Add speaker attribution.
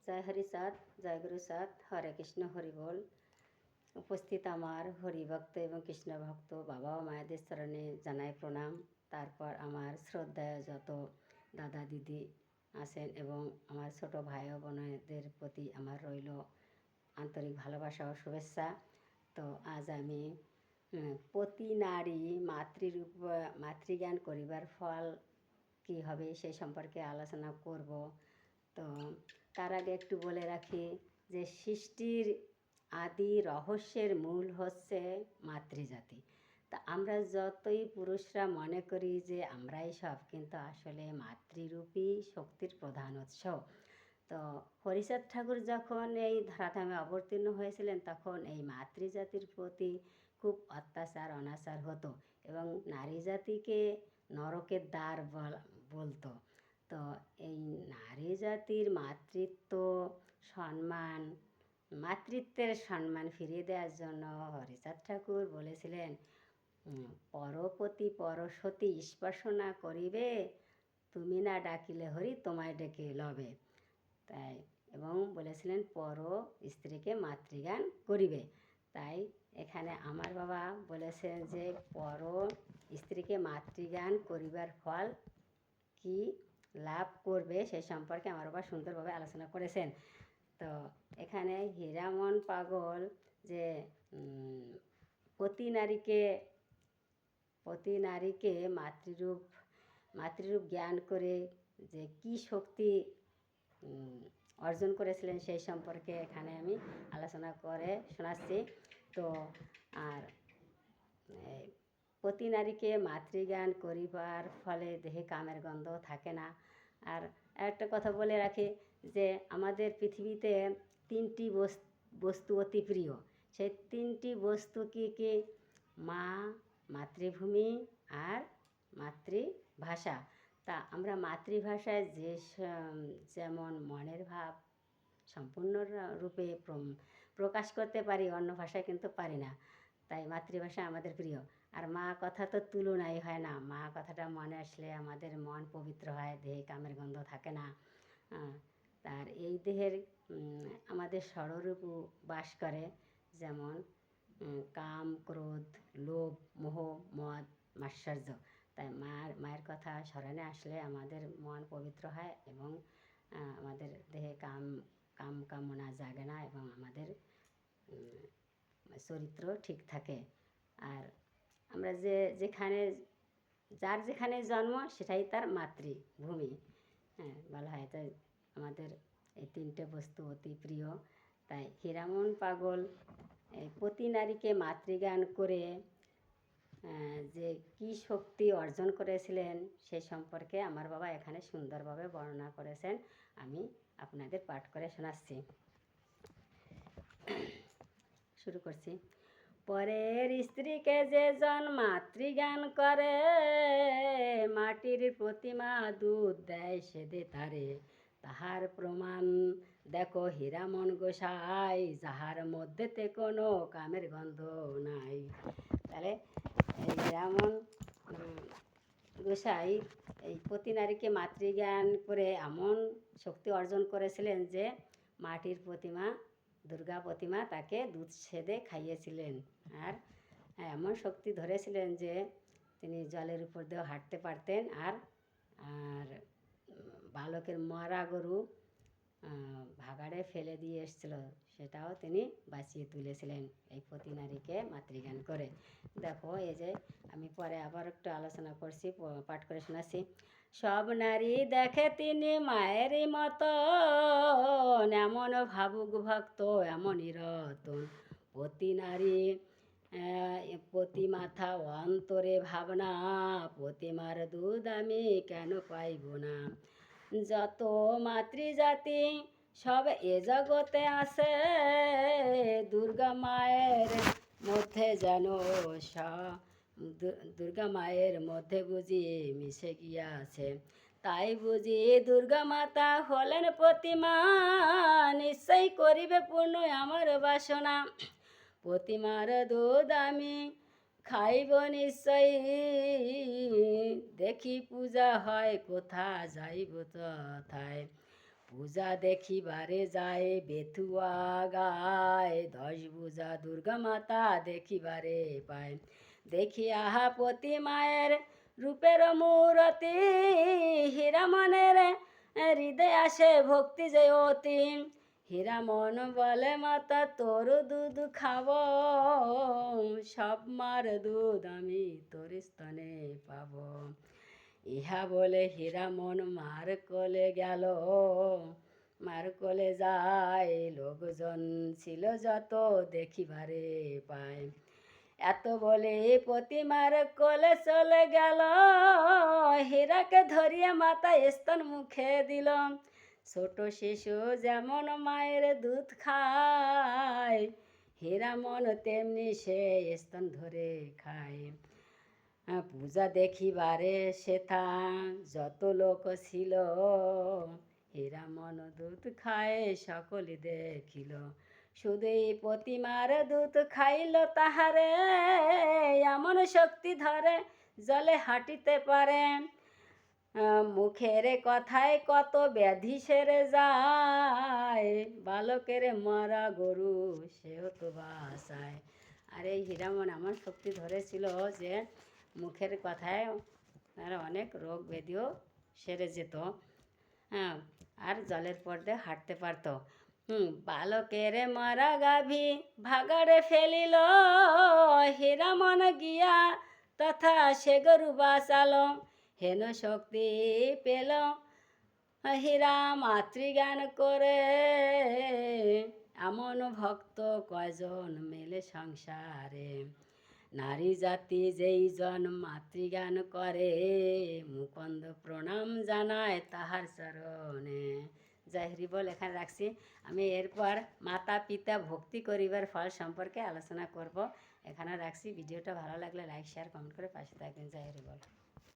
Speaker 1: জয় হরিচাঁদ, জয় গুরুচাঁদ, হরে কৃষ্ণ, হরি বল। উপস্থিত আমার হরিভক্ত এবং কৃষ্ণ ভক্ত বাবা ও মায়েদের চরণে জানাই প্রণাম। তারপর আমার শ্রদ্ধায় যত দাদা দিদি আছেন এবং আমার ছোট ভাই ও বোনদের প্রতি আমার রইল আন্তরিক ভালোবাসা ও শুভেচ্ছা। তো আজ আমি প্রতি নারী মাতৃজ্ঞান করিবার ফল কী হবে সেই সম্পর্কে আলোচনা করব। তো তার আগে একটু বলে রাখি যে সৃষ্টির আদি রহস্যের মূল হচ্ছে মাতৃজাতি। তা আমরা যতই পুরুষরা মনে করি যে আমরাই সব, কিন্তু আসলে মাতৃরূপী শক্তির প্রধান উৎস। তো হরিচাঁদ ঠাকুর যখন এই ধরাধামে অবতীর্ণ হয়েছিলেন তখন এই মাতৃজাতির প্রতি খুব অত্যাচার অনাচার হতো এবং নারী জাতিকে নরকের দ্বার বলতো। তো এই নারী জাতির মাতৃত্বের সম্মান ফিরিয়ে দেওয়ার জন্য হরিচাঁদ ঠাকুর বলেছিলেন, পরপতি পরসতী স্পর্শ না করিবে, তুমি না ডাকিলে হরি তোমায় ডেকে লবে। তাই এবং বলেছিলেন পর স্ত্রীকে মাতৃজ্ঞান করিবে। তাই এখানে আমার বাবা বলেছেন যে পর স্ত্রীকে মাতৃজ্ঞান করিবার ফল কি লাভ করবে সেই সম্পর্কে আমার বাবা সুন্দরভাবে আলোচনা করেছেন। তো এখানে হীরামন পাগল যে প্রতি নারীকে মাতৃরূপ জ্ঞান করে যে কি শক্তি অর্জন করেছিলেন সেই সম্পর্কে এখানে আমি আলোচনা করে শোনাচ্ছি। তো আর প্রতি নারীকে মাতৃজ্ঞান করিবার ফলে দেহে কামের গন্ধ থাকে না। আর একটা কথা বলে রাখি যে আমাদের পৃথিবীতে তিনটি বস্তু অতি প্রিয়। সেই তিনটি বস্তু কি কি? মা, মাতৃভূমি আর মাতৃভাষা। তা আমরা মাতৃভাষায় যেমন মনের ভাব সম্পূর্ণ রূপে প্রকাশ করতে পারি, অন্য ভাষায় কিন্তু পারি না। তাই মাতৃভাষা আমাদের প্রিয়। আর মা কথা তো তুলনাই হয় না। মা কথাটা মনে আসলে আমাদের মন পবিত্র হয়, দেহে কামের গন্ধ থাকে না। তার এই দেহের আমাদের ষড়রূপ বাস করে, যেমন কাম, ক্রোধ, লোভ, মোহ, মদ, মাৎসর্য। তাই মায়ের কথা স্মরণে আসলে আমাদের মন পবিত্র হয় এবং আমাদের দেহে কামনা জাগে না এবং আমাদের চরিত্র ঠিক থাকে। আর আমরা যার যেখানে জন্ম সেটাই তার মাতৃভূমি বলা হয়। তাই আমাদের এই তিনটে বস্তু অতি প্রিয়। তাই হীরামন পাগল প্রতি নারীকে মাতৃজ্ঞান করে যে কি শক্তি অর্জন করেছিলেন সেই সম্পর্কে আমার বাবা এখানে সুন্দরভাবে বর্ণনা করেছেন। আমি আপনাদের পাঠ করে শোনাচ্ছি। শুরু করছি। পরের স্ত্রীকে যে জন মাতৃজ্ঞান করে, মাটির প্রতিমা দুধ দেয় সেদে তারে, তাহার প্রমাণ দেখো হীরামন গোসাই, যাহার মধ্যেতে কোনো কামের গন্ধ নাই। তাহলে এই হীরামন গোসাই এই প্রতি নারীকে মাতৃজ্ঞান করে এমন শক্তি অর্জন করেছিলেন যে মাটির প্রতিমা, দুর্গা প্রতিমা তাকে দুধ সেদে খাইয়েছিলেন। আর এমন শক্তি ধরেছিলেন যে তিনি জলের উপর দিয়েও হাঁটতে পারতেন। আর বালকের মরা গরু ভাগাড়ে ফেলে দিয়ে এসেছিল, সেটাও তিনি বাঁচিয়ে তুলেছিলেন এই প্রতি নারীকে মাতৃজ্ঞান করে। দেখো এই যে আমি পরে আবার একটু আলোচনা করছি, পাঠ করে শোনাচ্ছি। সব নারী দেখে তিনি মায়েরই মতো, এমন ভাবুক ভক্ত এমনই রতন। প্রতি নারী প্রতি মাথা অন্তরে ভাবনা, প্রতিমার দুধ আমি কেন পাইব না। যত মাতৃজাতি সব এ জগতে আছে, দুর্গা মায়ের মধ্যে যেন দুর্গা মায়ের মধ্যে বুঝি মিশে গিয়াছে। তাই বুঝি দুর্গা মাতা হলেন প্রতিমা, নিশ্চয় করিবে পূর্ণ আমার বাসনা। প্রতিমার দুধ আমি খাইব নিশ্চয়, দেখি পূজা হয় কোথা যাইব তথায়। পূজা দেখিবারে যায় বেথুয়া গায়, 10 ভুজা দুর্গা মাতা দেখিবারে পায়। দেখি আহা পতি মায়ের রূপের মূরতি, হীরা মনের হৃদয় আসে ভক্তি যে অতি। হীরা মন বলে মাতা তোর দুধ খাব, সব মার দুধ আমি তোর স্তনে পাব। ইহা বলে হীরা মন মার কোলে গেল, মার কোলে যায় লোকজন ছিল যত দেখিবারে পায়। এত বলে প্রতিমার কোলে চলে গেল, হীরাকে ধরিয়া মাতা স্তন মুখে দিল। ছোট শিশু যেমন মায়ের দুধ খায়, হীরা মন তেমনি সে স্তন ধরে খায়। পূজা দেখিবারে সেথা যত লোক ছিল, হীরা মন দুধ খায় সকলে দেখিল। শুধু এই প্রতিমার দুধ খাইল তাহারে, এমন শক্তি ধরে জলে হাঁটিতে পারে। মুখের কথায় কত ব্যাধি সেরে যায়, বালকের মারা গরু সেও তো বাসায়। আর এই হীরামন এমন শক্তি ধরেছিল যে মুখের কথায় অনেক রোগ ব্যাধিও সেরে যেত। হ্যাঁ, আর জলের পর্দে হাঁটতে পারতো। বালকের মারা গাভী ভাগাড়ে ফেলিল, হীরামন গিয়া তথা সে গরু বাঁচালো। হেন শক্তি পেল হীরা মাতৃজ্ঞান করে, এমন ভক্ত কয়জন মেলে সংসারে। নারী জাতি যেই জন মাতৃজ্ঞান করে, মুকুন্দ প্রণাম জানায় তাহার চরণে। জয় হরি বল। এখানে রাখছি। আমি এরপর মাতা পিতা ভক্তি করিবার ফল সম্পর্কে আলোচনা করব। এখানে রাখছি। ভিডিওটা ভালো লাগলে লাইক শেয়ার কমেন্ট করে পাশে থাকবেন। জয় হরি বল।